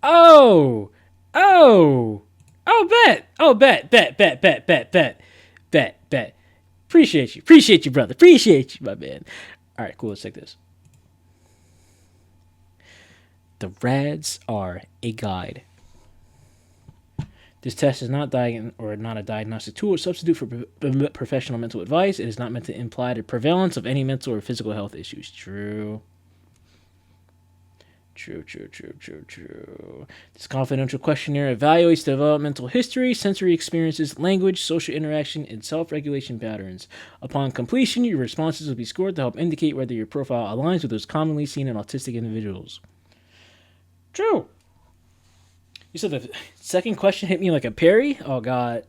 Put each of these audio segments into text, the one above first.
Oh, oh, oh, bet. Oh, bet. Appreciate you, brother. Appreciate you, my man. All right, cool. Let's take this. The RADs are a guide. This test is not not a diagnostic tool or substitute for professional mental advice. It is not meant to imply the prevalence of any mental or physical health issues. True. This confidential questionnaire evaluates developmental history, sensory experiences, language, social interaction, and self-regulation patterns. Upon completion, your responses will be scored to help indicate whether your profile aligns with those commonly seen in autistic individuals. True. You said the second question hit me like a parry? Oh, God.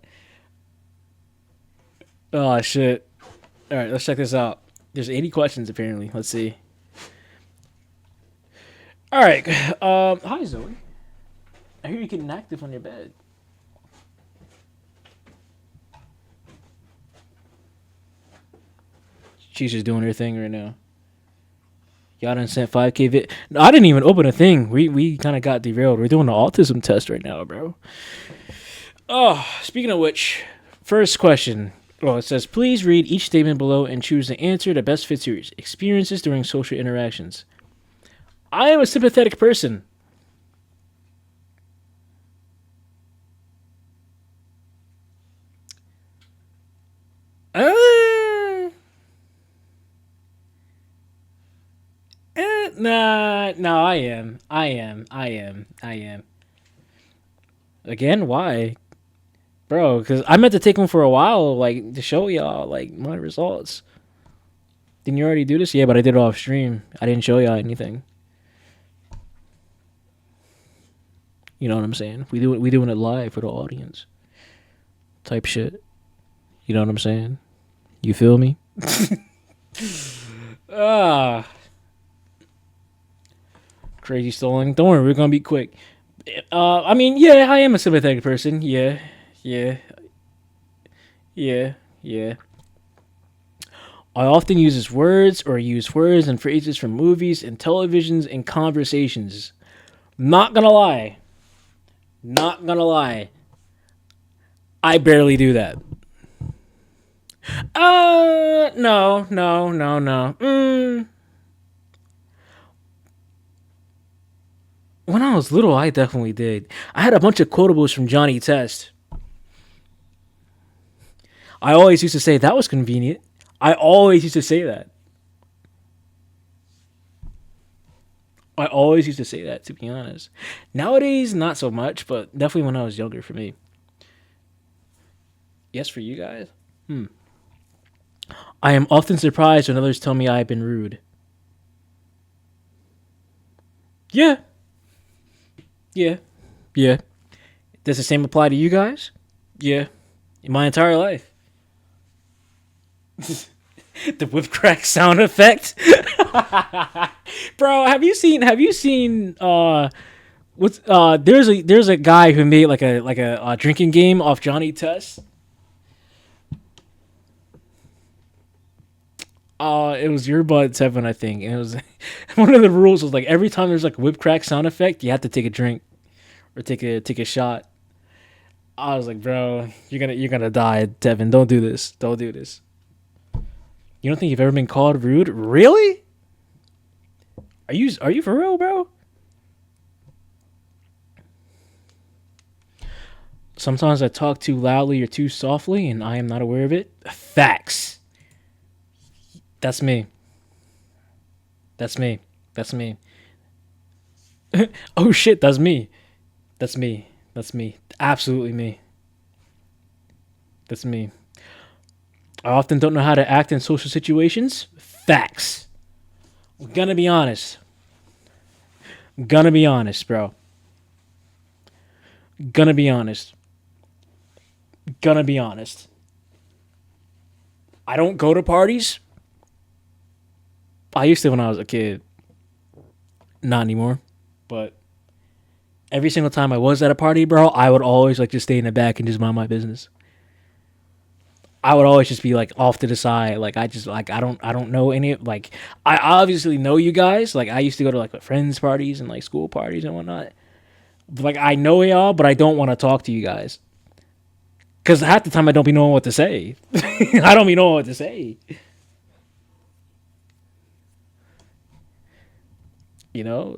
Oh, shit. All right, let's check this out. There's 80 questions, apparently. Let's see. All right. Hi, Zoe. I hear you getting active on your bed. She's just doing her thing right now. Y'all done sent 5K vid. No, I didn't even open a thing. We kind of got derailed. We're doing the autism test right now, bro. Oh, speaking of which, first question. Well, it says, please read each statement below and choose the answer that best fits your experiences during social interactions. I am a sympathetic person. No, I am. Again, why? Bro, because I meant to take them for a while, like, to show y'all, like, my results. Didn't you already do this? Yeah, but I did it off stream. I didn't show y'all anything. You know what I'm saying? We doing it live for the audience. Type shit. You know what I'm saying? You feel me? Crazy stalling. Don't worry, we're gonna be quick. I mean, yeah, I am a sympathetic person. Yeah. I often use words and phrases from movies and televisions and conversations. Not gonna lie. I barely do that. No. When I was little, I definitely did. I had a bunch of quotables from Johnny Test. I always used to say that was convenient. I always used to say that. To be honest. Nowadays, not so much, but definitely when I was younger for me. Yes, for you guys? I am often surprised when others tell me I've been rude. Yeah. Does the same apply to you guys? Yeah. In my entire life. The whip crack sound effect. Bro, have you seen there's a guy who made like a drinking game off Johnny Test. It was Earbud 7, I think, and it was one of the rules was like every time there's like a whip crack sound effect, you have to take a drink or take a shot. I was like, bro, you're gonna die, Devin. Don't do this. You don't think you've ever been called rude? Really? Are you for real, bro? Sometimes I talk too loudly or too softly, and I am not aware of it. Facts. That's me. Oh shit, that's me. Absolutely me. That's me. I often don't know how to act in social situations. Facts. I'm gonna be honest, bro. Gonna be honest. I don't go to parties. I used to when I was a kid. Not anymore. But every single time I was at a party, bro, I would always like just stay in the back and just mind my business. I would always just be like off to the side. Like I don't know any, like I obviously know you guys. Like I used to go to like friends parties and like school parties and whatnot. Like I know y'all, but I don't want to talk to you guys because half the time I don't be knowing what to say. I don't be knowing what to say.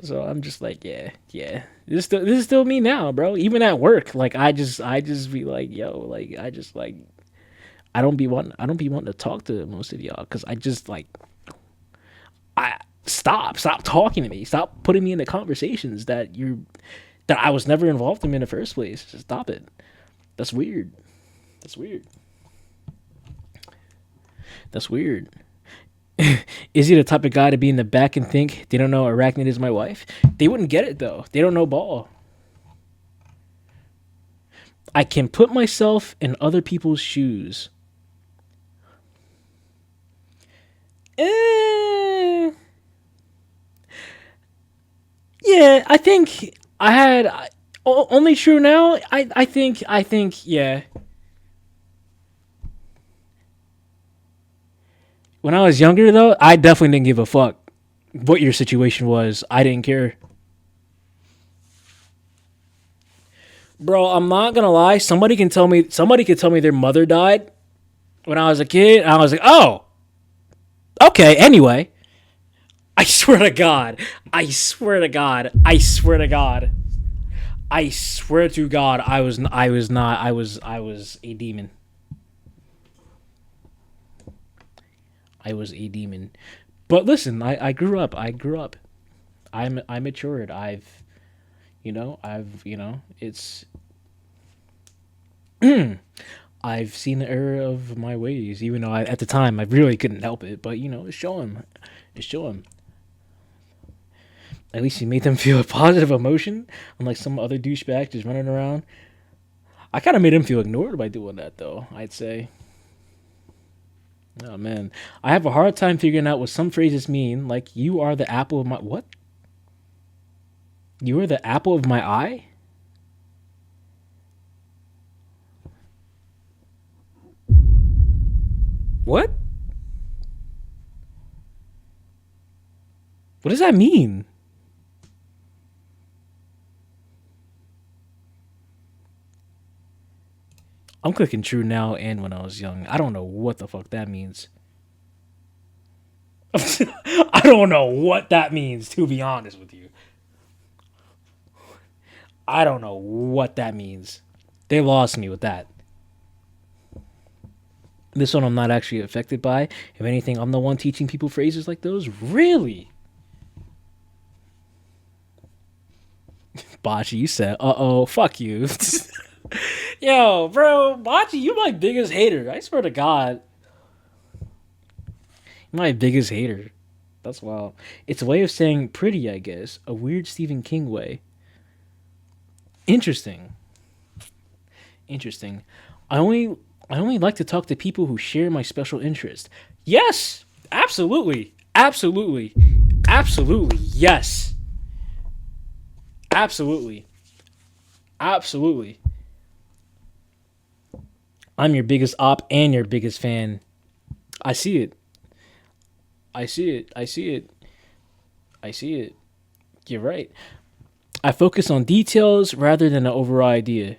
So I'm just like, yeah, yeah. This is still me now, bro. Even at work, like I just be like, yo, like I just like I don't be wanting to talk to most of y'all because I just like I stop talking to me, stop putting me into conversations that I was never involved in the first place. Just stop it. That's weird. That's weird. That's weird. Is he the type of guy to be in the back and think they don't know Arachnid is my wife? They wouldn't get it though. They don't know ball. I can put myself in other people's shoes. Eh, yeah, I think I had only true now. I think yeah. When I was younger though, I definitely didn't give a fuck what your situation was. I didn't care. Bro, I'm not gonna lie. Somebody could tell me their mother died when I was a kid. And I was like, oh, okay. Anyway, I swear to God, I swear to God, I swear to God, I swear to God, I was a demon. I was a demon. But listen, I grew up. I matured. It's I've seen the error of my ways, even though at the time I really couldn't help it. But it's showing. It's showing. At least you made them feel a positive emotion, unlike some other douchebag just running around. I kind of made him feel ignored by doing that, though. I'd say. Oh man, I have a hard time figuring out what some phrases mean. Like "you are the apple of my" what? You are the apple of my eye. What? What does that mean? I'm clicking true now and when I was young. I don't know what the fuck that means. I don't know what that means, to be honest with you. I don't know what that means. They lost me with that. This one I'm not actually affected by. If anything, I'm the one teaching people phrases like those. Really? Bachi, you said, fuck you. Yo, bro, Bachi, you my biggest hater. I swear to God. You're my biggest hater. That's wild. It's a way of saying pretty, I guess. A weird Stephen King way. Interesting. Interesting. I only I only like to talk to people who share my special interest. Yes, absolutely, absolutely, absolutely. Yes, absolutely, absolutely. I'm your biggest op and your biggest fan. I see it. I see it. I see it. I see it. You're right. I focus on details rather than the overall idea.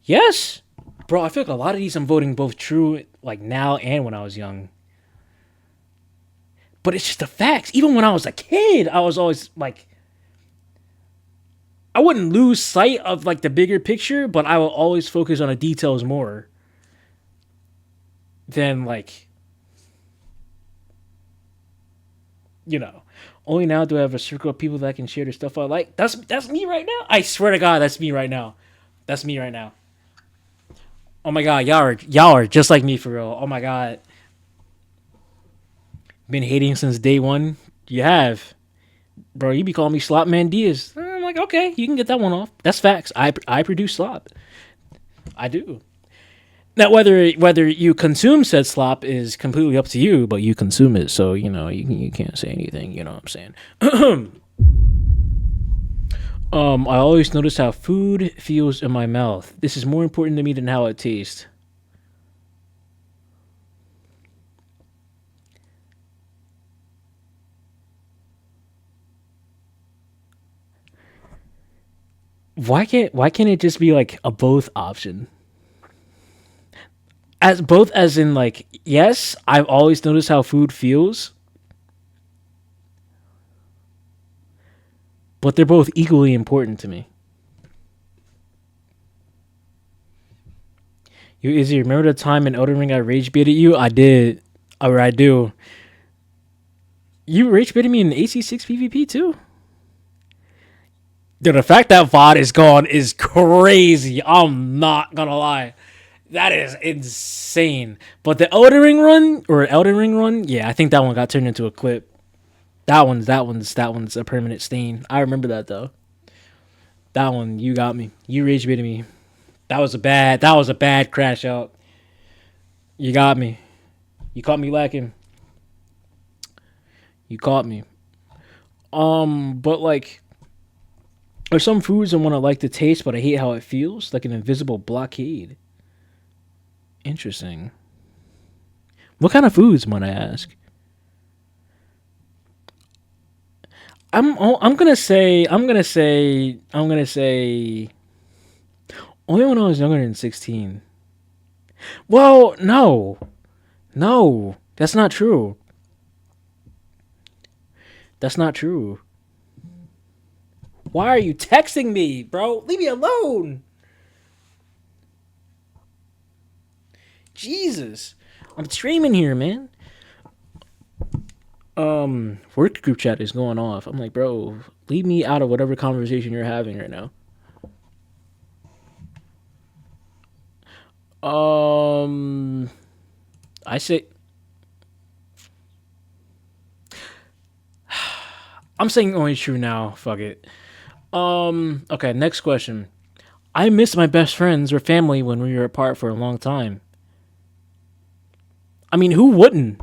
Yes, bro. I feel like a lot of these I'm voting both true, like now and when I was young. But it's just the facts. Even when I was a kid, I was always like, I wouldn't lose sight of like the bigger picture, but I will always focus on the details more than like, you know. Only now do I have a circle of people that I can share the stuff I like. That's me right now. I swear to God, that's me right now. That's me right now. Oh my God, y'all are just like me for real. Oh my God, been hating since day one. You have, bro. You be calling me Slop Man Diaz. I'm like, okay, you can get that one off. That's facts. I produce slop. I do. Now, whether you consume said slop is completely up to you, but you consume it, so you can't say anything. You know what I'm saying? I always notice how food feels in my mouth. This is more important to me than how it tastes. Why can't it just be like a both option? As both as in like, yes, I've always noticed how food feels, but they're both equally important to me. You Izzy, remember the time in Elden Ring I rage baited you? I did. Or I do. You rage baited me in AC6 PvP too? Dude, the fact that VOD is gone is crazy. I'm not gonna lie. That is insane. But the Elden Ring run, yeah, I think that one got turned into a clip. That one's a permanent stain. I remember that though. That one, you got me. You rage baited me. That was a bad crash out. You got me. You caught me lacking. You caught me. But like, there's some foods I want to like the taste, but I hate how it feels, like an invisible blockade. Interesting. What kind of foods, might I ask? I'm gonna say only when I was younger than 16. Well, no, that's not true. That's not true. Why are you texting me, bro? Leave me alone. Jesus, I'm streaming here, man. Work group chat is going off. I'm like, bro, leave me out of whatever conversation you're having right now. Um, I say I'm saying only true now. Fuck it. Okay, next question. I miss my best friends or family when we were apart for a long time. I mean, who wouldn't?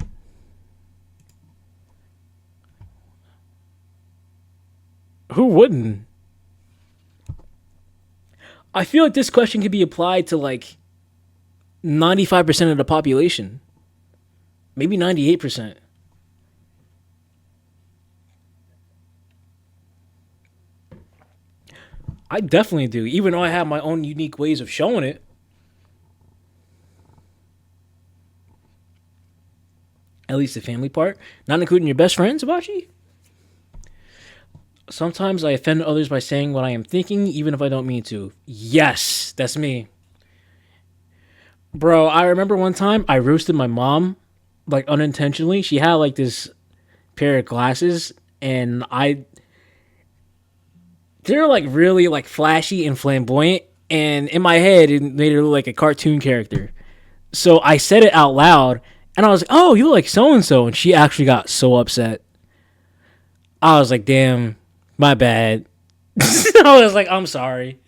Who wouldn't? I feel like this question could be applied to like 95% of the population, maybe 98%. I definitely do, even though I have my own unique ways of showing it. At least the family part, not including your best friends, Abachi. Sometimes I offend others by saying what I am thinking, even if I don't mean to. Yes, that's me. Bro, I remember one time I roasted my mom, like unintentionally. She had like this pair of glasses, and they're like really like flashy and flamboyant. And in my head, it made her look like a cartoon character. So I said it out loud, and I was like, "Oh, you look like so and so," and she actually got so upset. I was like, "Damn, my bad." I was like, "I'm sorry."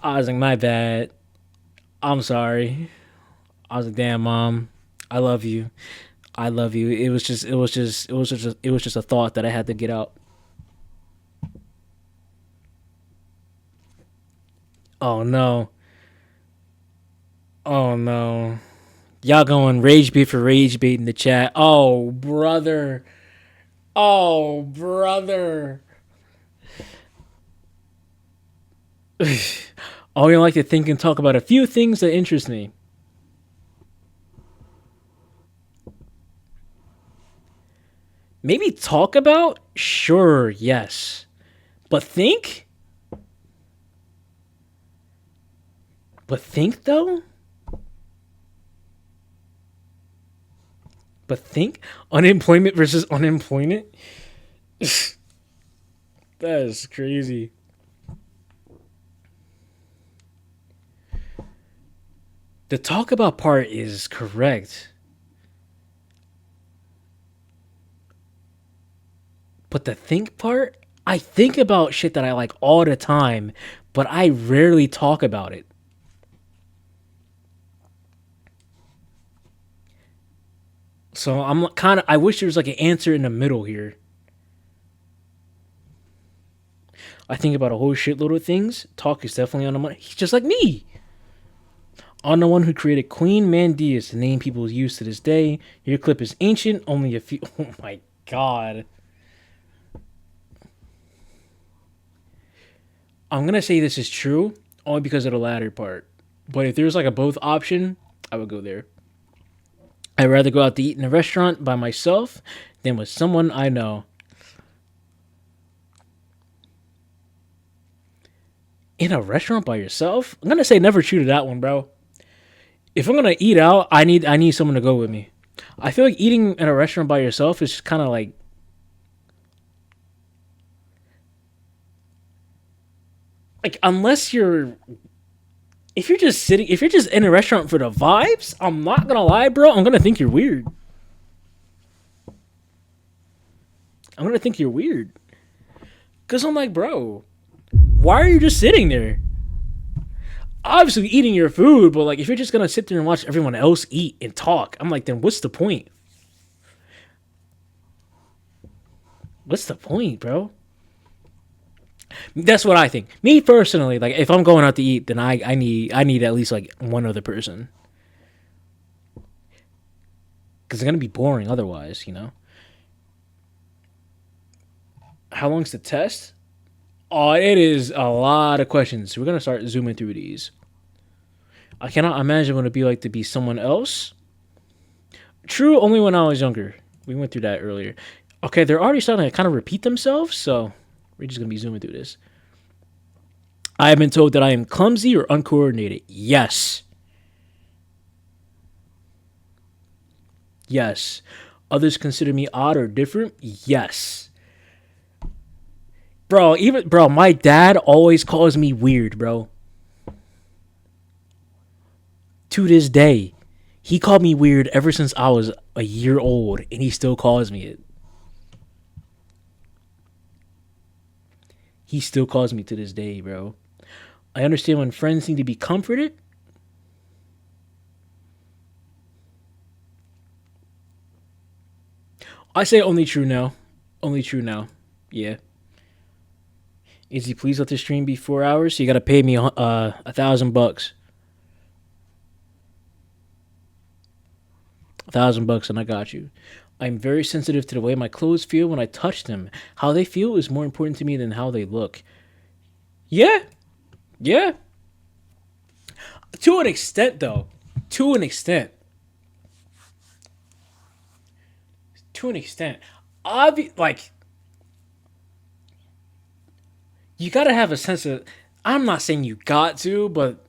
I was like, "My bad. I'm sorry." I was like, "Damn, mom, I love you. I love you." It was just a thought that I had to get out. Oh no. Oh no. Y'all going rage bait for rage bait in the chat. Oh brother. Oh brother. Oh, you like to think and talk about a few things that interest me. Maybe talk about? Sure, yes. But think? But think though? But think? Unemployment versus unemployment? That is crazy. The talk about part is correct. But the think part? I think about shit that I like all the time, but I rarely talk about it. So I'm kind of. I wish there was like an answer in the middle here. I think about a whole shitload of things. Talk is definitely on the money. He's just like me. I'm the one who created Queen Mandias, the name people use to this day. Your clip is ancient, only a few. Oh my god. I'm gonna say this is true only because of the latter part. But if there's like a both option, I would go there. I'd rather go out to eat in a restaurant by myself than with someone I know. In a restaurant by yourself? I'm gonna say never true to that one, bro. If I'm gonna eat out, I need someone to go with me. I feel like eating in a restaurant by yourself is kind of like unless you're if you're just sitting if you're just in a restaurant for the vibes, I'm not gonna lie, bro. I'm gonna think you're weird. I'm gonna think you're weird. Cause I'm like, bro, why are you just sitting there? Obviously eating your food, but like if you're just gonna sit there and watch everyone else eat and talk, I'm like, then what's the point? What's the point, bro? That's what I think. Me personally, like if I'm going out to eat, then I need at least like one other person because it's gonna be boring otherwise. How long's the test? Oh, it is a lot of questions. We're gonna start zooming through these. I cannot imagine what it'd be like to be someone else. True, only when I was younger. We went through that earlier. Okay, they're already starting to kind of repeat themselves, so we're just gonna be zooming through this. I have been told that I am clumsy or uncoordinated. Yes. Yes. Others consider me odd or different. Yes. Bro, my dad always calls me weird, bro. To this day. He called me weird ever since I was a year old, and he still calls me it. He still calls me to this day, bro. I understand when friends need to be comforted. I say only true now. Only true now. Yeah. Is he please let the stream be 4 hours? So you gotta pay me $1,000. $1,000 and I got you. I'm very sensitive to the way my clothes feel when I touch them. How they feel is more important to me than how they look. Yeah. Yeah. To an extent, though. To an extent. To an extent. Like, you gotta have a sense of. I'm not saying you got to, but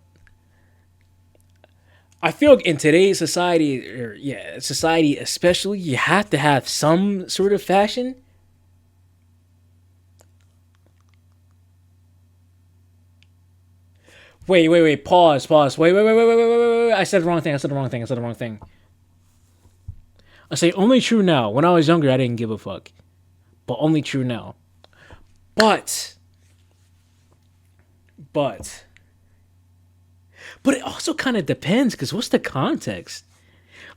I feel like in today's society, or yeah, society especially, you have to have some sort of fashion. Wait. Pause. Wait. I said the wrong thing. I said the wrong thing. I say only true now. When I was younger, I didn't give a fuck. But only true now. But. But. But it also kind of depends, because what's the context?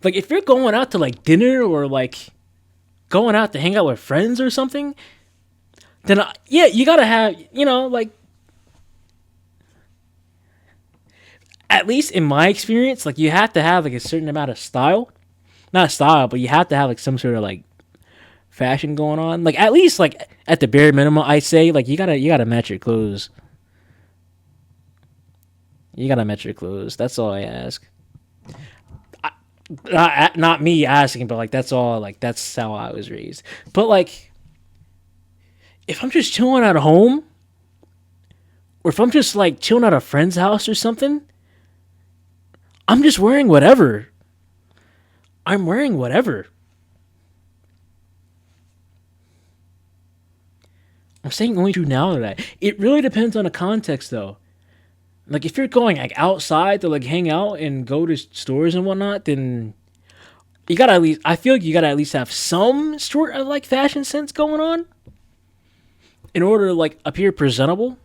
Like, if you're going out to, like, dinner or, like, going out to hang out with friends or something, then, yeah, you gotta have, like, at least in my experience, like, you have to have, like, a certain amount of style. Not style, but you have to have, like, some sort of, like, fashion going on. Like, at least, like, at the bare minimum, I say, like, you gotta match your clothes. You gotta match your clothes. That's all I ask. Not me asking, but like that's all. Like that's how I was raised. But like, if I'm just chilling at home, or if I'm just like chilling at a friend's house or something, I'm just wearing whatever. I'm wearing whatever. I'm saying only true now to that. It really depends on the context, though. Like if you're going like outside to like hang out and go to stores and whatnot, then you gotta at least. I feel like you gotta at least have some sort of like fashion sense going on in order to like appear presentable.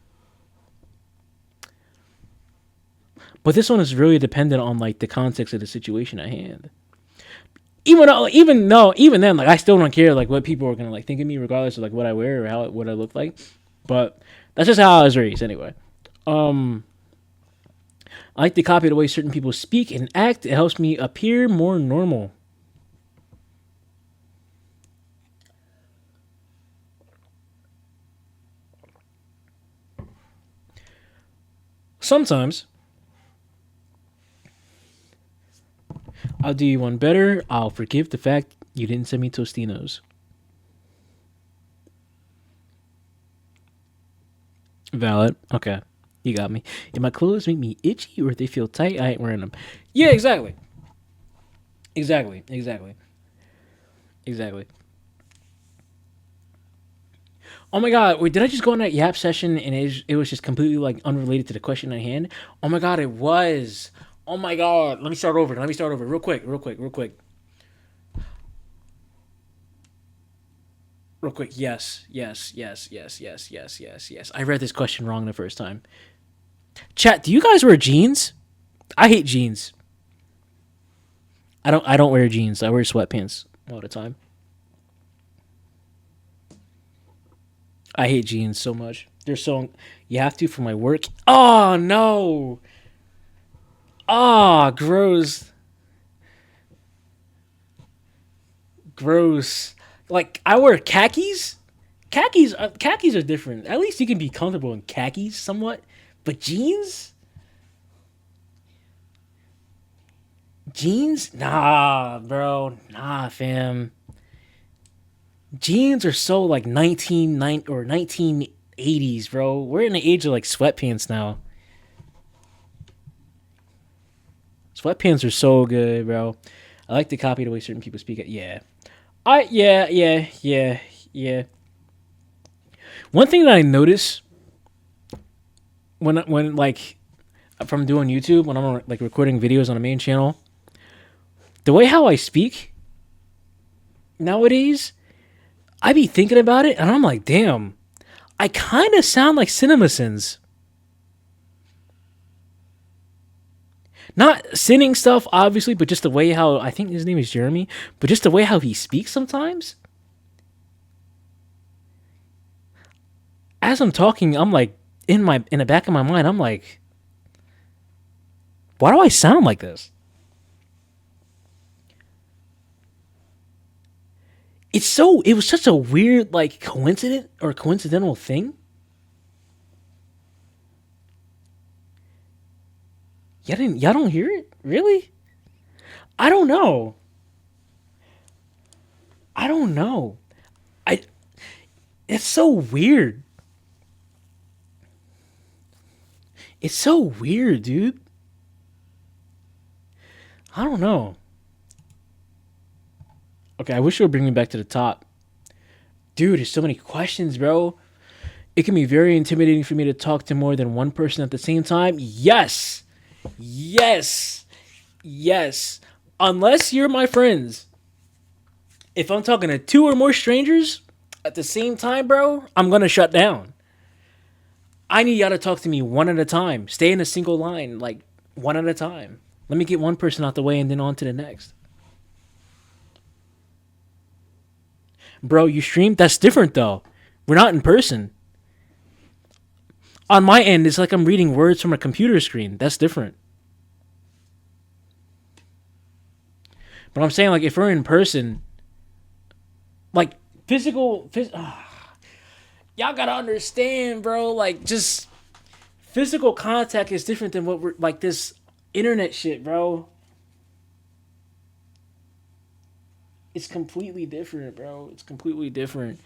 But this one is really dependent on like the context of the situation at hand. Even then, like I still don't care like what people are gonna like think of me, regardless of like what I wear or what I look like. But that's just how I was raised, anyway. I like to copy the way certain people speak and act. It helps me appear more normal. Sometimes I'll do you one better. I'll forgive the fact you didn't send me Tostinos. Valid. Okay. You got me. If my clothes make me itchy or if they feel tight, I ain't wearing them. Yeah, exactly. Exactly. Exactly. Exactly. Oh my god, wait, did I just go on that Yap session and it was just completely like unrelated to the question at hand? Oh my god, it was. Oh my god. Let me start over. Let me start over. Real quick, real quick, real quick. Real quick. Yes, yes, yes, yes, yes, yes, yes, yes. I read this question wrong the first time. Chat, do you guys wear jeans? I hate jeans. I don't wear jeans. I wear sweatpants all the time. I hate jeans so much. They're so you have to for my work. Oh no. Ah, oh, gross. Gross. Like I wear khakis. Khakis are different. At least you can be comfortable in khakis somewhat. But jeans? Nah, bro. Nah, fam. Jeans are so like 1980s, bro. We're in the age of like sweatpants now. Sweatpants are so good, bro. I like to copy the way certain people speak it. Yeah. Yeah. One thing that I notice when like from doing YouTube when I'm like recording videos on the main channel, the way how I speak nowadays, I be thinking about it and I'm like, damn, I kind of sound like CinemaSins. Not sinning stuff, obviously, but just the way how I think his name is Jeremy, but just the way how he speaks sometimes. As I'm talking, I'm like in the back of my mind, I'm like, why do I sound like this? It was such a weird like coincidental thing. Y'all don't hear it? Really? I don't know. I don't know. I it's so weird. It's so weird, dude. I don't know. Okay, I wish you would bring me back to the top. Dude, there's so many questions, bro. It can be very intimidating for me to talk to more than one person at the same time. Yes. Yes. Yes. Unless you're my friends. If I'm talking to two or more strangers at the same time, bro, I'm going to shut down. I need y'all to talk to me one at a time. Stay in a single line, like one at a time. Let me get one person out the way and then on to the next. Bro, you stream? That's different though. We're not in person. On my end, it's like I'm reading words from a computer screen. That's different. But I'm saying, like, if we're in person, like, y'all gotta understand, bro. Like, just physical contact is different than what we're, like, this internet shit, bro. It's completely different, bro. It's completely different.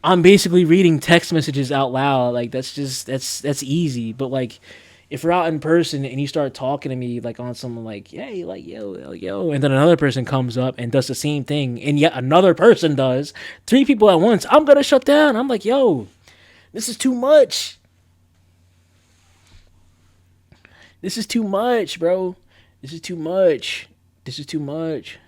I'm basically reading text messages out loud. Like that's easy. But like if we're out in person and you start talking to me like on something like, hey, like yo, and then another person comes up and does the same thing, and yet another person does, three people at once, I'm gonna shut down. I'm like, yo, this is too much. This is too much, bro. This is too much. This is too much.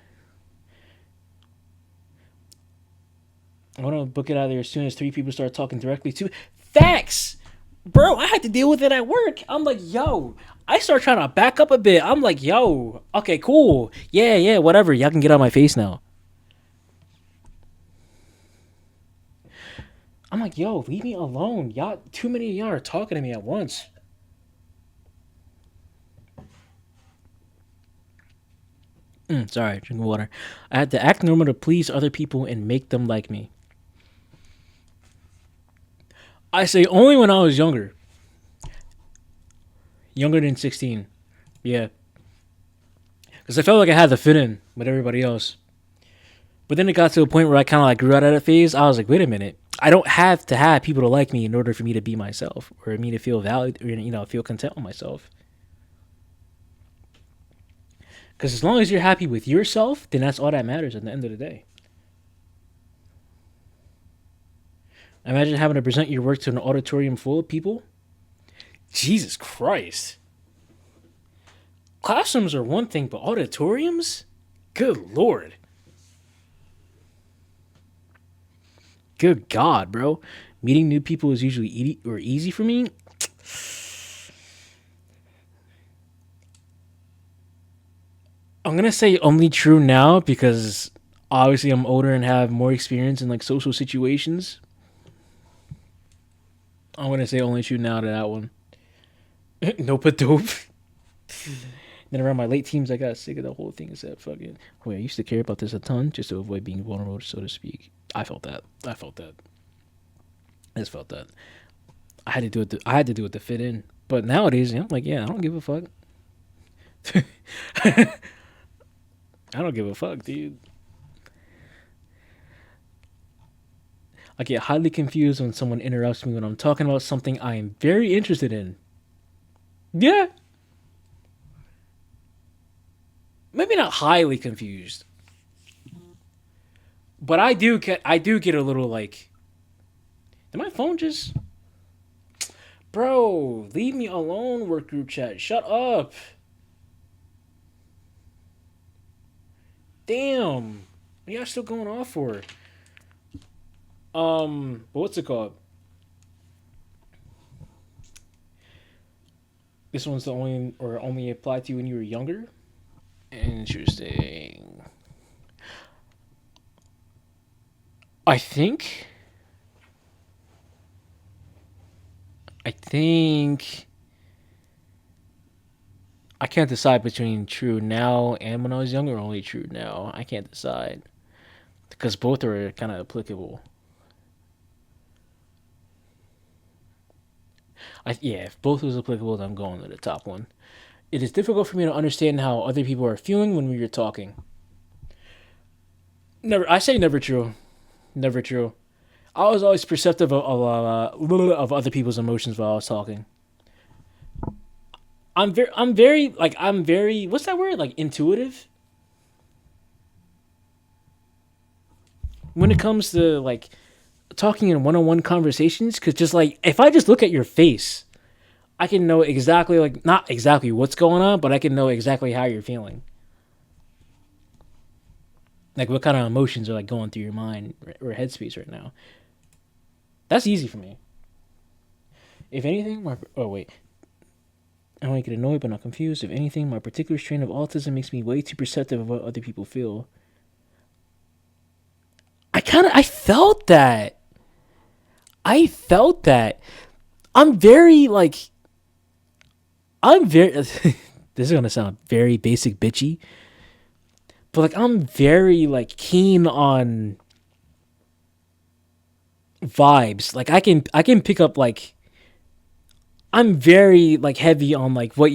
I want to book it out of there as soon as three people start talking directly to facts. Bro, I had to deal with it at work. I'm like, yo, I start trying to back up a bit. I'm like, yo, okay, cool. Yeah, whatever. Y'all can get out my face now. I'm like, yo, leave me alone. Y'all, too many of y'all are talking to me at once. Sorry, drinking water. I had to act normal to please other people and make them like me. I say only when I was younger. Younger than 16. Yeah. Because I felt like I had to fit in with everybody else. But then it got to a point where I kind of like grew out of that phase. I was like, wait a minute. I don't have to have people to like me in order for me to be myself or me to feel valued or, feel content with myself. Because as long as you're happy with yourself, then that's all that matters at the end of the day. Imagine having to present your work to an auditorium full of people. Jesus Christ. Classrooms are one thing, but auditoriums? Good Lord. Good God, bro. Meeting new people is usually easy for me. I'm going to say only true now because obviously I'm older and have more experience in like social situations. I'm going to say only true now to that one. Nope, a dope. Then around my late teens, I got sick of the whole thing. Is that fucking? Wait, I used to care about this a ton just to avoid being vulnerable, so to speak. I felt that. I just felt that. I had to do it. I had to do it to fit in. But nowadays, I'm like, yeah, I don't give a fuck. I don't give a fuck, dude. I get highly confused when someone interrupts me when I'm talking about something I am very interested in. Yeah. Maybe not highly confused. But I do get a little like, did my phone just, bro, leave me alone, work group chat. Shut up. Damn. What are y'all still going off for? What's it called? This one's the only applied to you when you were younger. Interesting. I think I can't decide between true now and when I was younger, or only true now. I can't decide because both are kind of applicable. If both was applicable, then I'm going to the top one. It is difficult for me to understand how other people are feeling when we are talking. Never. I say never true. Never true. I was always perceptive of other people's emotions while I was talking. I'm very. What's that word? Like intuitive. When it comes to like talking in one-on-one conversations, because just like if I just look at your face, I can know exactly like not exactly what's going on, but I can know exactly how you're feeling. Like what kind of emotions are like going through your mind or headspace right now. That's easy for me. If anything, I don't get annoyed but not confused. If anything, my particular strain of autism makes me way too perceptive of what other people feel. I felt that. I'm very like, I'm very, this is going to sound very basic bitchy, but like I'm very like keen on vibes. Like I can pick up like, I'm very like heavy on like what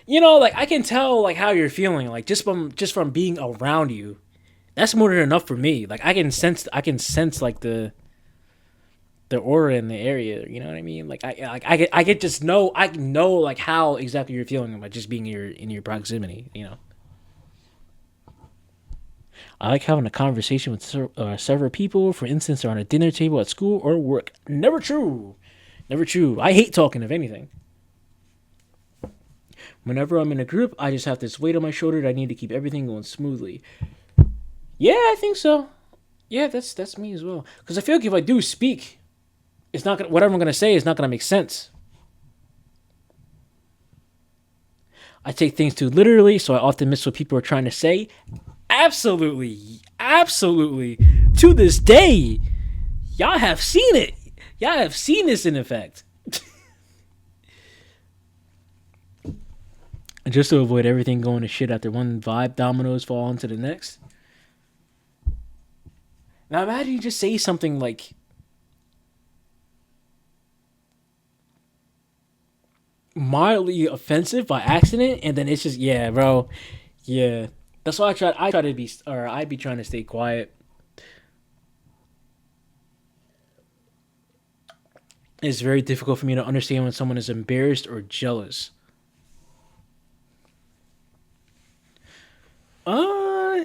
like I can tell like how you're feeling like just from being around you. That's more than enough for me. Like I can sense like the aura in the area. You know what I mean? Like I get just know I know like how exactly you're feeling by just being in your proximity. I like having a conversation with several people. For instance, on a dinner table at school or work. Never true. Never true. I hate talking, if anything. Whenever I'm in a group, I just have this weight on my shoulder that I need to keep everything going smoothly. Yeah, I think so. Yeah, that's me as well. Because I feel like if I do speak, it's not gonna, whatever I'm gonna say is not gonna make sense. I take things too literally, so I often miss what people are trying to say. Absolutely, absolutely. To this day, y'all have seen it. Y'all have seen this in effect. Just to avoid everything going to shit after one vibe dominoes fall onto the next. Now imagine you just say something like, mildly offensive by accident, and then it's just yeah, bro. Yeah, that's why I try to be, or I be trying to stay quiet. It's very difficult for me to understand when someone is embarrassed or jealous.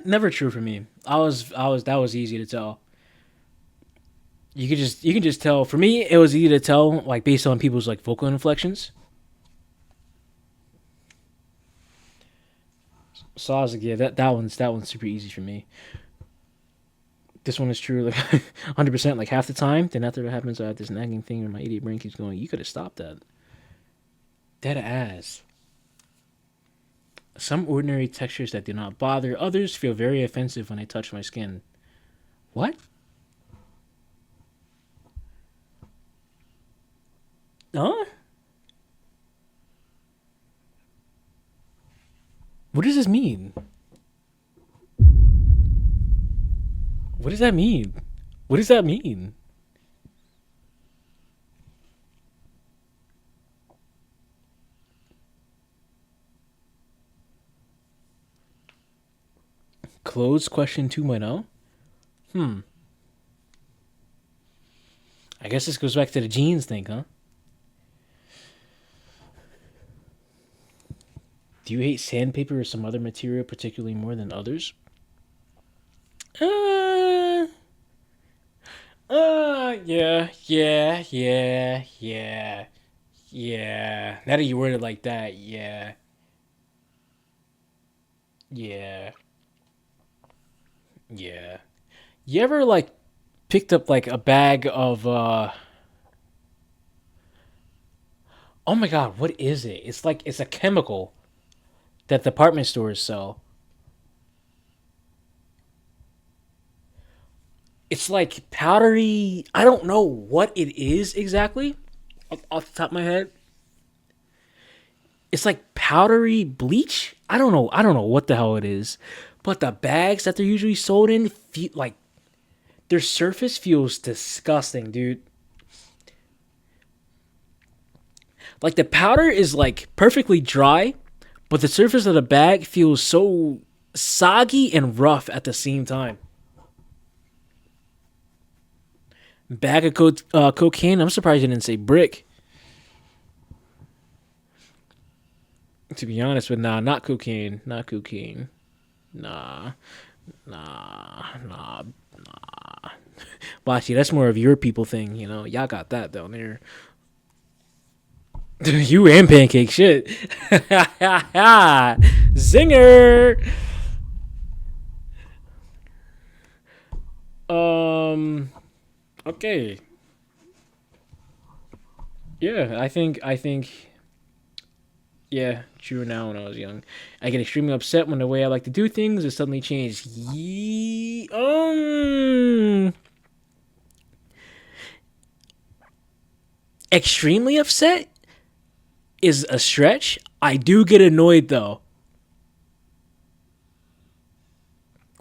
Never true for me. I was that was easy to tell. You can just tell. For me, it was easy to tell, like based on people's like vocal inflections. So I was like, yeah, that one's super easy for me. This one is true, like 100%, like half the time. Then after it happens, I have this nagging thing, and my idiot brain keeps going. You could have stopped that. Dead ass. Some ordinary textures that do not bother others feel very offensive when they touch my skin. What? Huh? What does this mean? What does that mean? What does that mean? Clothes question 2.0? Hmm. I guess this goes back to the jeans thing, huh? Do you hate sandpaper or some other material particularly more than others? Uh, yeah. Now that you word it like that, yeah, yeah. You ever like picked up like a bag of oh my god, what is it? It's like it's a chemical that department stores sell. It's like powdery. I don't know what it is exactly off the top of my head. It's like powdery bleach. I don't know what the hell it is. But the bags that they're usually sold in feel like their surface feels disgusting, dude. Like the powder is like perfectly dry, but the surface of the bag feels so soggy and rough at the same time. Bag of cocaine. I'm surprised you didn't say brick. To be honest, but nah, not cocaine. Not cocaine. Nah, nah. Well, actually, that's more of your people thing. You know, y'all got that down there. You and pancake shit. Zinger. Um. Okay. Yeah, I think. Yeah, true. Now, when I was young, I get extremely upset when the way I like to do things is suddenly changed. Extremely upset is a stretch. I do get annoyed though.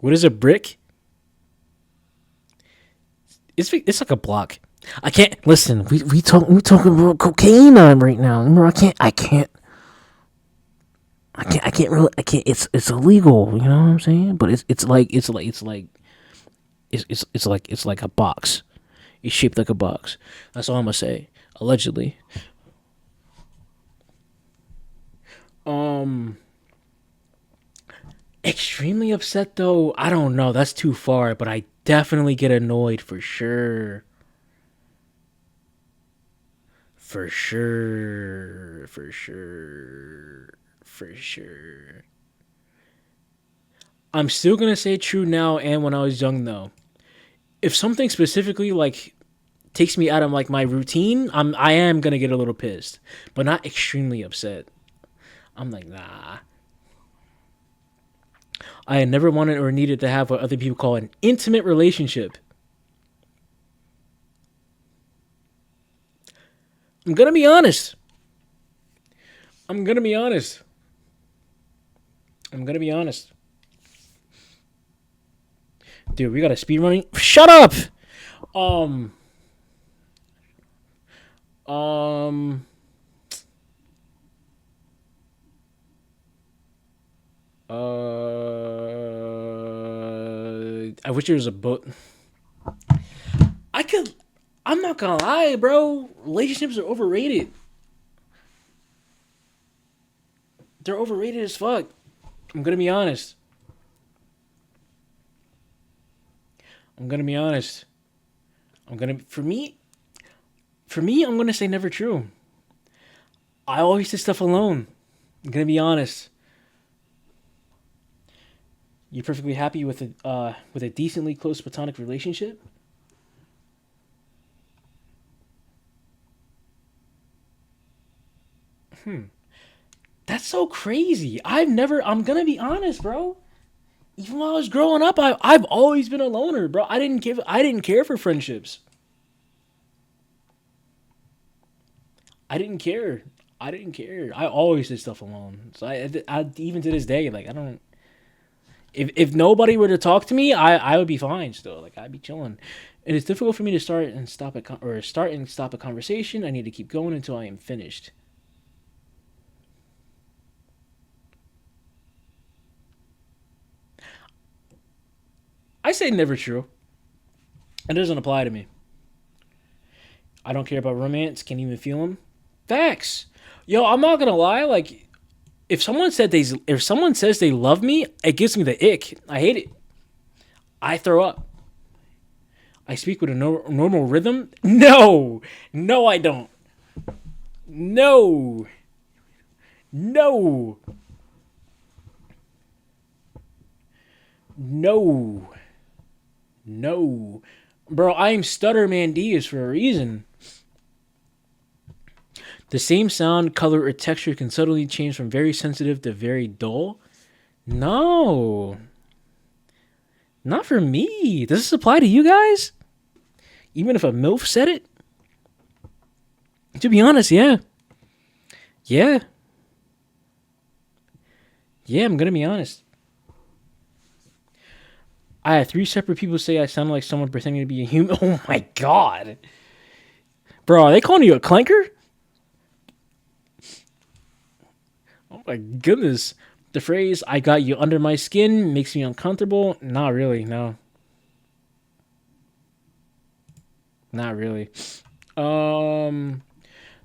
What is a brick? It's like a block. I can't listen. We talking about cocaine on right now. Remember, I can't really I can't. It's illegal. You know what I'm saying? But it's like a box. It's shaped like a box. That's all I'm gonna say. Allegedly. Um, extremely upset though. I don't know. That's too far. But I definitely get annoyed for sure. For sure. For sure. For sure. I'm still gonna say true now and when I was young though. If something specifically like takes me out of like my routine, I am gonna get a little pissed, but not extremely upset. I'm like, nah. I had never wanted or needed to have what other people call an intimate relationship. I'm gonna be honest. I'm gonna be honest. I'm gonna be honest. Dude, we got a speed running. Shut up. Um. Um. I wish there was a book. I could. I'm not gonna lie, bro. Relationships are overrated. They're overrated as fuck. I'm gonna be honest. I'm gonna be honest. I'm gonna for me, I'm gonna say never true. I always did stuff alone. I'm gonna be honest. You perfectly happy with a decently close platonic relationship? That's so crazy. I've never. I'm gonna be honest, bro. Even while I was growing up, I've always been a loner, bro. I didn't care for friendships. I didn't care. I didn't care. I always did stuff alone. So I even to this day, like I don't. If nobody were to talk to me, I would be fine still. Like I'd be chilling. And it's difficult for me to start and stop a conversation. I need to keep going until I am finished. I say never true. It doesn't apply to me. I don't care about romance. Can't even feel them. Facts. Yo, I'm not gonna lie. Like, if someone says they love me, it gives me the ick. I hate it. I throw up. I speak with a normal rhythm. No, no, I don't. No, no, no, no, bro. I am Stutter Mandias for a reason. The same sound, color, or texture can suddenly change from very sensitive to very dull. No, not for me. Does this apply to you guys? Even if a MILF said it? To be honest, yeah. Yeah. Yeah, I'm gonna be honest. I had three separate people say I sounded like someone pretending to be a human. Oh my god. Bro, are they calling you a clanker? Oh my goodness. The phrase, I got you under my skin, makes me uncomfortable. Not really, no. Not really. Um,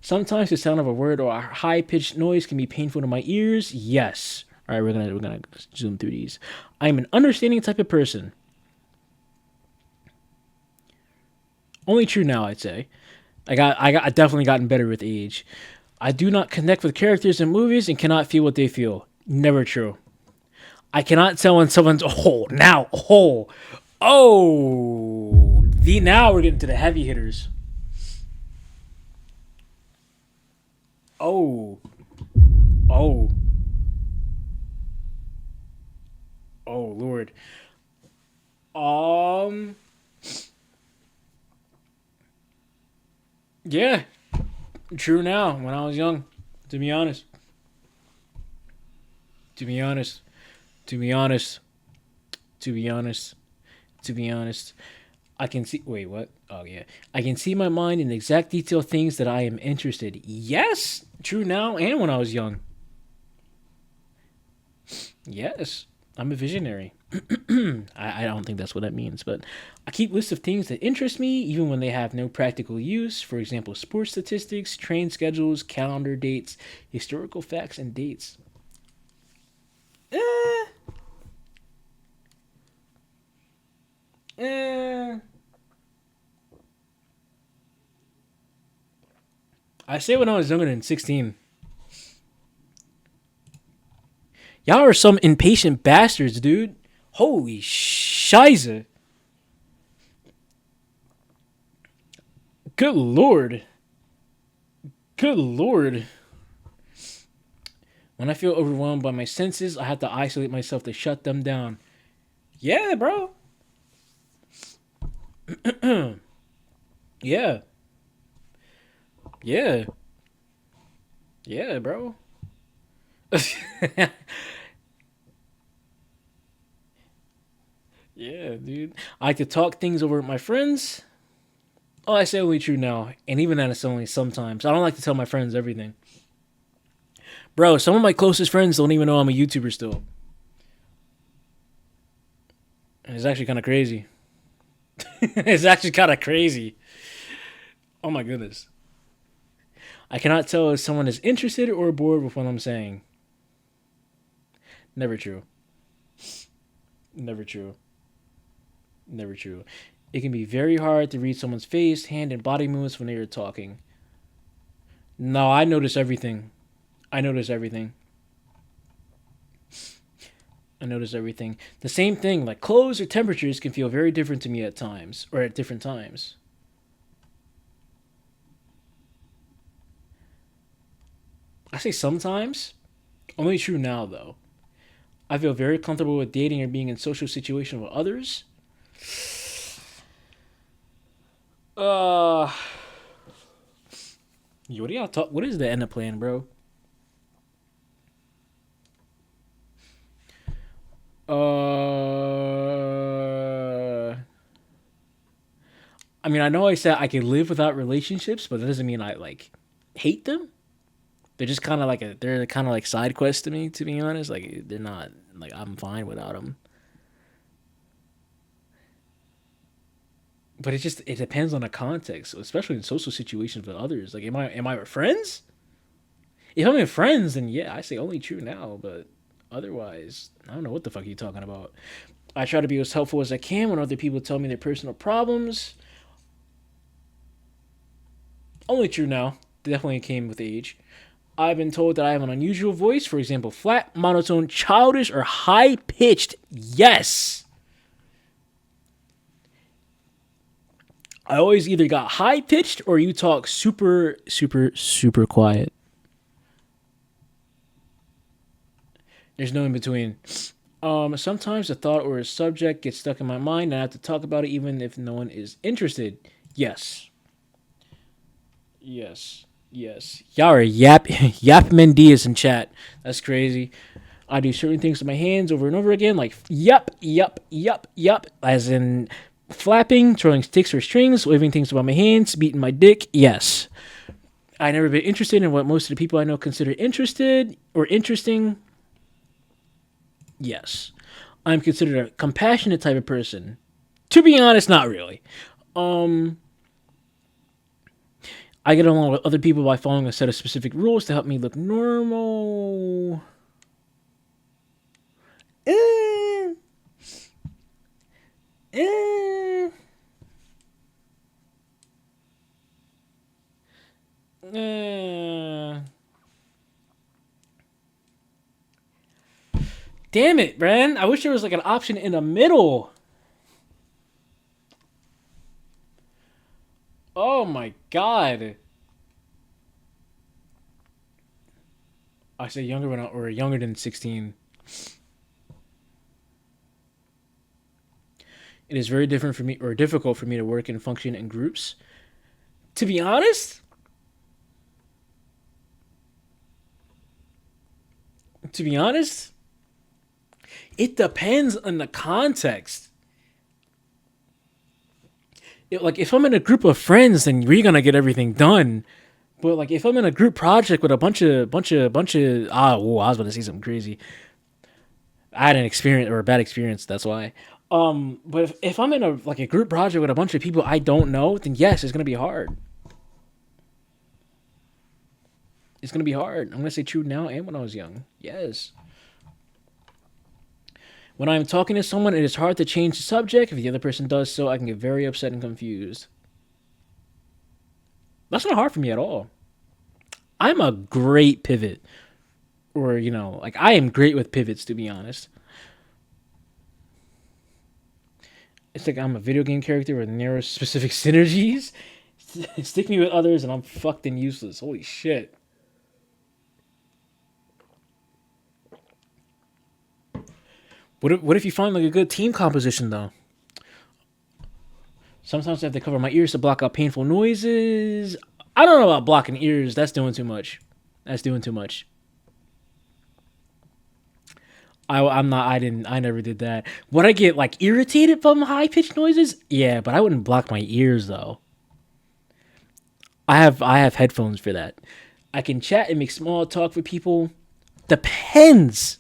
Sometimes the sound of a word or a high pitched noise can be painful to my ears. Yes. All right, we're gonna zoom through these. I'm an understanding type of person. Only true now, I'd say. I definitely gotten better with age. I do not connect with characters in movies and cannot feel what they feel. Never true. I cannot tell when someone's the now we're getting to the heavy hitters. Oh, oh, oh, Lord. Um, yeah, true now. When I was young, to be honest, to be honest, to be honest, to be honest, to be honest, I can see. Wait, what? Oh yeah, I can see my mind in exact detail things that I am interested. Yes, true now and when I was young. Yes, I'm a visionary. I don't think that's what that means, but I keep lists of things that interest me, even when they have no practical use. For example, sports statistics, train schedules, calendar dates, historical facts, and dates. Eh, eh. I say when I was younger than 16. Y'all are some impatient bastards, dude. Holy shiza. Good lord. Good lord. When I feel overwhelmed by my senses, I have to isolate myself to shut them down. Yeah, bro. Yeah. Yeah. Yeah, bro. Yeah, dude. I like to talk things over with my friends. Oh, I say only true now. And even that is only sometimes. I don't like to tell my friends everything. Bro, some of my closest friends don't even know I'm a YouTuber still. It's actually kind of crazy. It's actually kind of crazy. Oh my goodness. I cannot tell if someone is interested or bored with what I'm saying. Never true. Never true. Never true. It can be very hard to read someone's face, hand, and body movements when they are talking. No, I notice everything. I notice everything. I notice everything. The same thing, like clothes or temperatures can feel very different to me at times, or at different times. I say sometimes. Only true now, though. I feel very comfortable with dating or being in social situations with others. Uh, what do y'all talk? What is the end of plan, bro? I mean, I know I said I can live without relationships, but that doesn't mean I like hate them. They're just kind of like they're kind of like side quests to me, to be honest. Like they're not like I'm fine without them. But it depends on the context, especially in social situations with others. Like, am I with friends? If I'm with friends, then yeah, I say only true now. But otherwise, I don't know what the fuck you talking about. I try to be as helpful as I can when other people tell me their personal problems. Only true now. Definitely came with age. I've been told that I have an unusual voice, for example, flat, monotone, childish, or high pitched. Yes. I always either got high pitched or you talk super, super, super quiet. There's no in between. Sometimes a thought or a subject gets stuck in my mind and I have to talk about it even if no one is interested. Yes. Yes. Yes. Y'all are Yap Mendias in chat. That's crazy. I do certain things with my hands over and over again, like yup, as in flapping, throwing sticks or strings, waving things about my hands, beating my dick. Yes. I never been interested in what most of the people I know consider interested or interesting. Yes. I'm considered a compassionate type of person. To be honest, not really. Um, I get along with other people by following a set of specific rules to help me look normal. Eh, eh, eh. Damn it, Bran. I wish there was like an option in the middle. Oh my god. I say younger or younger than 16. It is very different for me or difficult for me to work and function in groups. To be honest, to be honest, it depends on the context. Like if I'm in a group of friends, then we're gonna get everything done. But like if I'm in a group project with a bunch of I was about to say something crazy. I had an experience or a bad experience. That's why. But if I'm in a group project with a bunch of people I don't know, then yes, it's gonna be hard. It's gonna be hard. I'm gonna say true now and when I was young. Yes. When I'm talking to someone, it is hard to change the subject. If the other person does so, I can get very upset and confused. That's not hard for me at all. I'm a great pivot. Or, like I am great with pivots, to be honest. It's like I'm a video game character with narrow specific synergies. Stick me with others and I'm fucked and useless. Holy shit. What if you find like a good team composition though? Sometimes I have to cover my ears to block out painful noises. I don't know about blocking ears. That's doing too much. That's doing too much. I'm not. I never did that. Would I get like irritated from high pitched noises? Yeah, but I wouldn't block my ears though. I have headphones for that. I can chat and make small talk with people. Depends.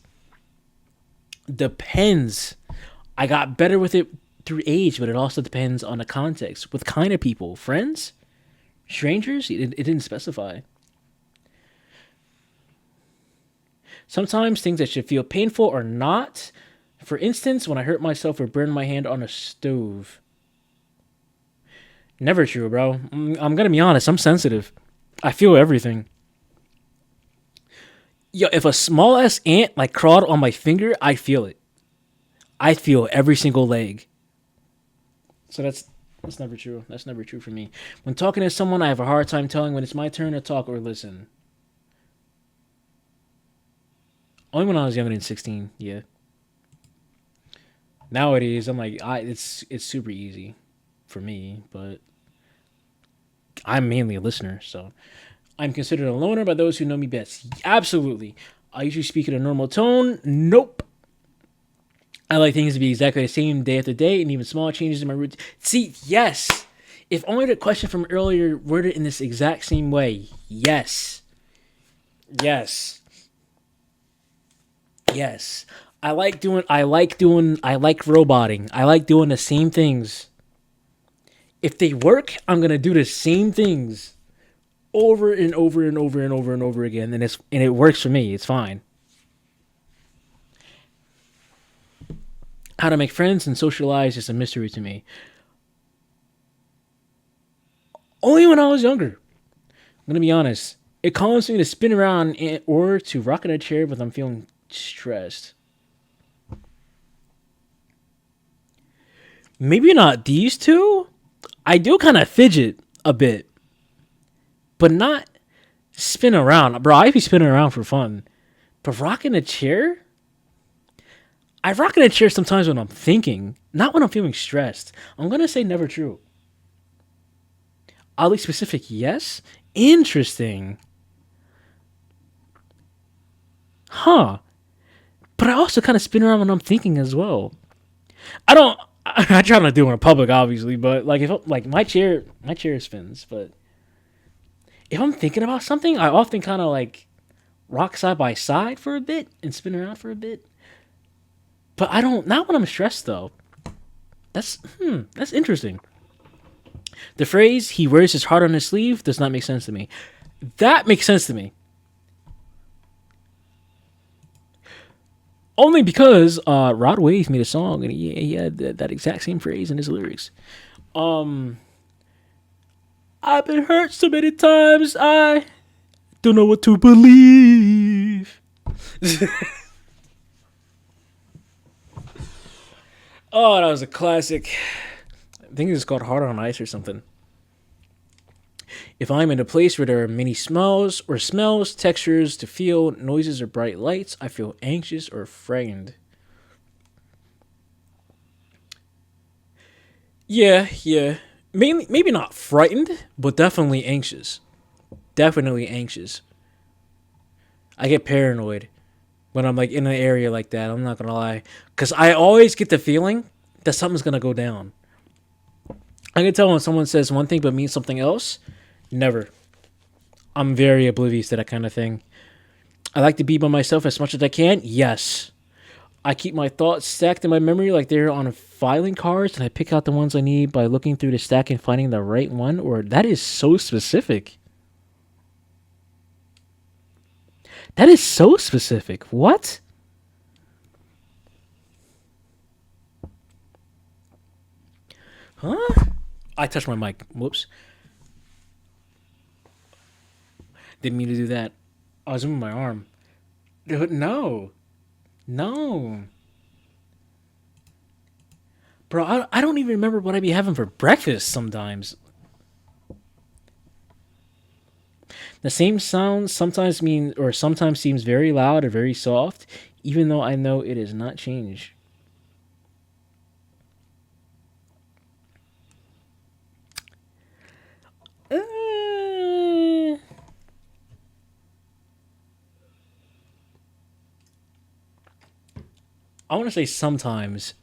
Depends I got better with it through age, but it also depends on the context. With kind of people, friends, strangers, it didn't specify. Sometimes things that should feel painful are not. For instance, when I hurt myself or burned my hand on a stove. Never true, bro. I'm gonna be honest. I'm sensitive. I feel everything. Yo, if a small ass ant like crawled on my finger, I feel it. I feel every single leg. So that's never true. That's never true for me. When talking to someone, I have a hard time telling when it's my turn to talk or listen. Only when I was younger than 16, yeah. Nowadays, I'm like, it's super easy for me, but I'm mainly a listener, so I'm considered a loner by those who know me best. Absolutely. I usually speak in a normal tone. Nope. I like things to be exactly the same day after day, and even small changes in my routine. See, yes. If only the question from earlier worded in this exact same way. Yes. Yes. Yes. I like roboting. I like doing the same things. If they work, I'm gonna do the same things over and over and over and over and over again, and it works for me. It's fine. How to make friends and socialize is a mystery to me. Only when I was younger. I'm gonna be honest. It calms me to spin around or to rock in a chair when I'm feeling stressed. Maybe not these two. I do kind of fidget a bit, but not spin around, bro. I be spinning around for fun, but rocking a chair. I rock in a chair sometimes when I'm thinking, not when I'm feeling stressed. I'm gonna say never true. Oddly specific, yes. Interesting, huh? But I also kind of spin around when I'm thinking as well. I don't. I try not to do it in public, obviously, but like if like my chair spins. But if I'm thinking about something, I often kind of like rock side by side for a bit and spin around for a bit. But I don't. Not when I'm stressed though. That's interesting. The phrase "he wears his heart on his sleeve" does not make sense to me. That makes sense to me. Only because Rod Wave made a song and he had that exact same phrase in his lyrics. Um, I've been hurt so many times, I don't know what to believe. Oh, that was a classic. I think it's called Heart on Ice or something. If I'm in a place where there are many smells, textures to feel, noises, or bright lights, I feel anxious or frightened. Yeah, yeah. Maybe not frightened, but definitely anxious. Definitely anxious. I get paranoid when I'm like in an area like that. I'm not gonna lie, because I always get the feeling that something's gonna go down. I can tell when someone says one thing but means something else. Never. I'm very oblivious to that kind of thing. I like to be by myself as much as I can. Yes. I keep my thoughts stacked in my memory like they're on filing cards, and I pick out the ones I need by looking through the stack and finding the right one. Or that is so specific. That is so specific. What? Huh? I touched my mic. Whoops. Didn't mean to do that. I was moving my arm. No. No. Bro, I don't even remember what I be having for breakfast sometimes. The same sound sometimes seems very loud or very soft, even though I know it is not change. Uh, I want to say sometimes.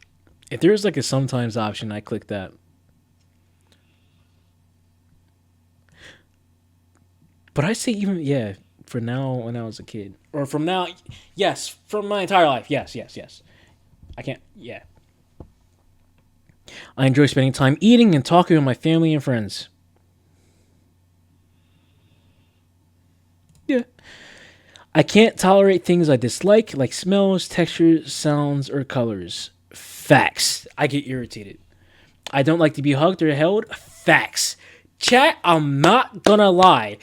If there's like a sometimes option, I click that. But I say even yeah, for now when I was a kid. Or from now yes, from my entire life. Yes, yes, yes. I can't yeah. I enjoy spending time eating and talking with my family and friends. Yeah. I can't tolerate things I dislike, like smells, textures, sounds, or colors. Facts. I get irritated. I don't like to be hugged or held. Facts. Chat, I'm not gonna lie.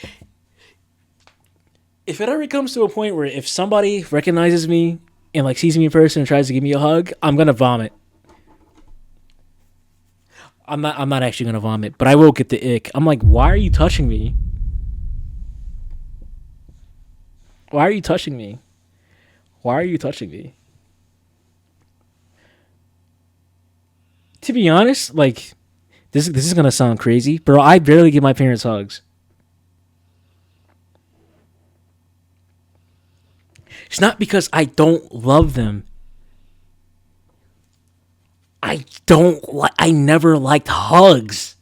If it ever comes to a point where if somebody recognizes me and like sees me in person and tries to give me a hug, I'm gonna vomit. I'm not actually gonna vomit, but I will get the ick. I'm like, why are you touching me? Why are you touching me? Why are you touching me? To be honest, like this is gonna sound crazy, bro. I barely give my parents hugs. It's not because I don't love them. I don't like. I never liked hugs.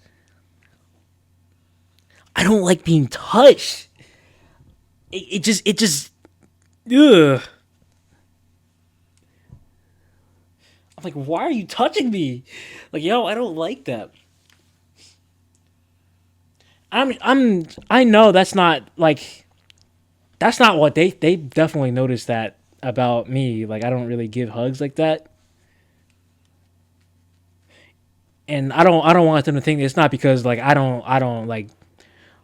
I don't like being touched. It just. Ugh. I'm like, why are you touching me? Like, yo, I don't like that. I know that's not like that's not what they definitely noticed that about me. Like, I don't really give hugs like that. And I don't want them to think it's not because like I don't like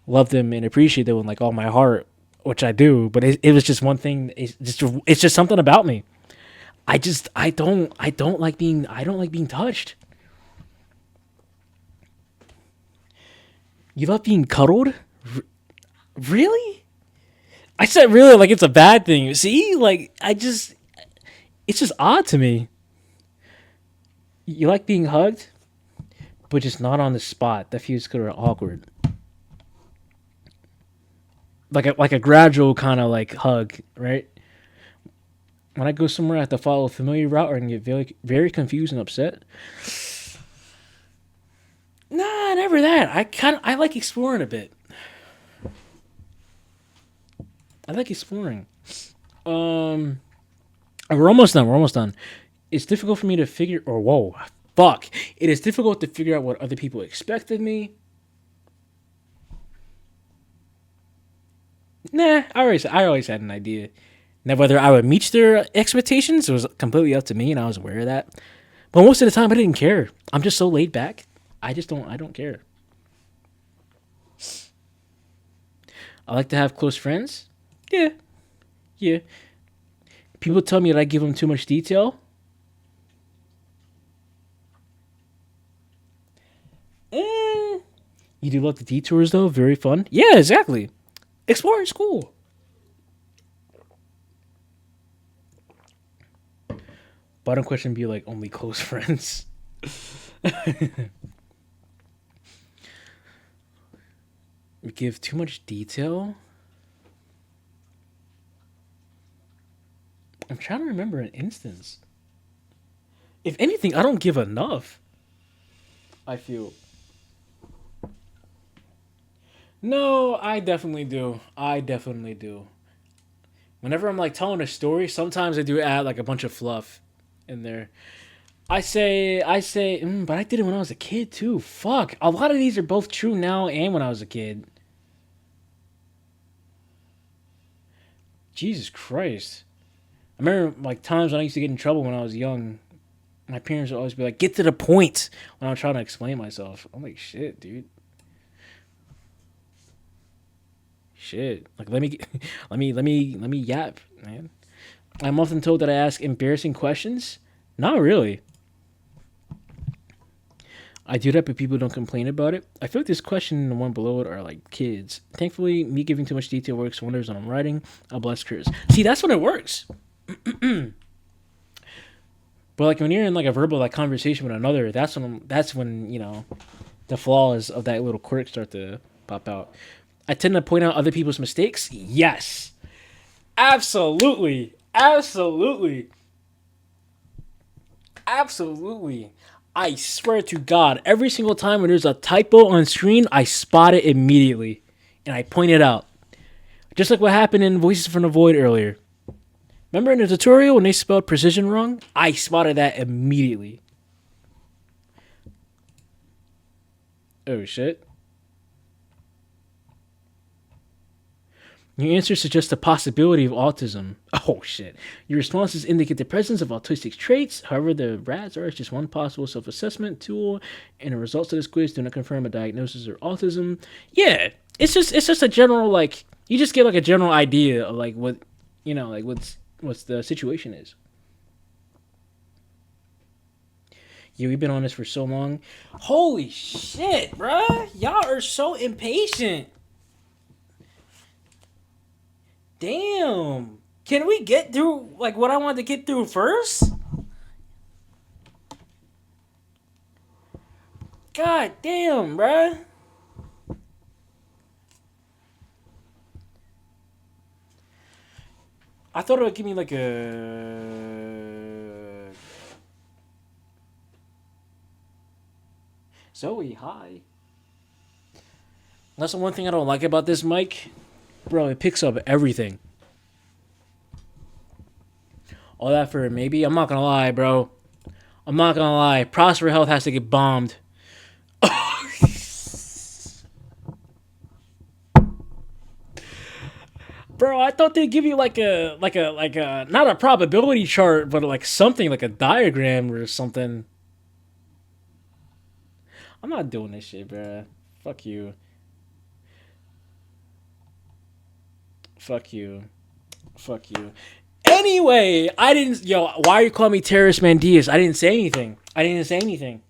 love them and appreciate them with like all my heart, which I do. But it was just one thing. It's just something about me. I don't like being touched. You love being cuddled? Really? I said really like it's a bad thing. See, like it's just odd to me. You like being hugged, but just not on the spot. That feels kind of awkward. Like a gradual kind of like hug, right? When I go somewhere, I have to follow a familiar route, or I can get very very confused and upset. Nah, never that. I like exploring a bit. I like exploring. Um, we're almost done. We're almost done. It's difficult for me to figure. Or whoa, fuck! It is difficult to figure out what other people expect of me. Nah, I always had an idea. Now whether I would meet their expectations was completely up to me, and I was aware of that. But most of the time, I didn't care. I'm just so laid back. I just don't. I don't care. I like to have close friends. Yeah, yeah. People tell me that I give them too much detail. Eh, you do love the detours though. Very fun. Yeah, exactly. Exploring school. Bottom question be like only close friends. We give too much detail. I'm trying to remember an instance. If anything, I don't give enough. I feel. No, I definitely do. I definitely do. Whenever I'm like telling a story, sometimes I do add like a bunch of fluff in there. But I did it when I was a kid too. Fuck. A lot of these are both true now and when I was a kid. Jesus Christ. I remember like times when I used to get in trouble when I was young. My parents would always be like, "Get to the point," when I'm trying to explain myself. I'm like, "Shit, dude. Shit. Like, let me yap, man." I'm often told that I ask embarrassing questions. Not really. I do that, but people don't complain about it. I feel like this question and the one below it are like kids. Thankfully, me giving too much detail works wonders when I'm writing. I'll bless Chris. See, that's when it works. But like when you're in like a verbal like conversation with another, that's when the flaws of that little quirk start to pop out. I tend to point out other people's mistakes. Yes, absolutely, absolutely, absolutely. I swear to God, every single time when there's a typo on screen, I spot it immediately, and I point it out. Just like what happened in Voices from the Void earlier. Remember in the tutorial when they spelled precision wrong? I spotted that immediately. Oh shit. Your answer suggests the possibility of autism. Oh shit. Your responses indicate the presence of autistic traits. However, the RAS-R is just one possible self-assessment tool, and the results of this quiz do not confirm a diagnosis or autism. Yeah, it's just a general like you just get like a general idea of like what like what's the situation is. Yeah, we've been on this for so long. Holy shit, bruh. Y'all are so impatient. Damn. Can we get through like what I wanted to get through first? God damn, bruh. I thought it would give me like a Zoe. Hi. That's the one thing I don't like about this mic, bro. It picks up everything. All that for maybe. I'm not gonna lie, bro. I'm not gonna lie. Prosper Health has to get bombed. Bro, I thought they'd give you like a not a probability chart, but like something like a diagram or something. I'm not doing this shit, bro. Fuck you. Fuck you. Fuck you. Anyway, I didn't. Yo, why are you calling me Terrorist Mandias? I didn't say anything. I didn't say anything.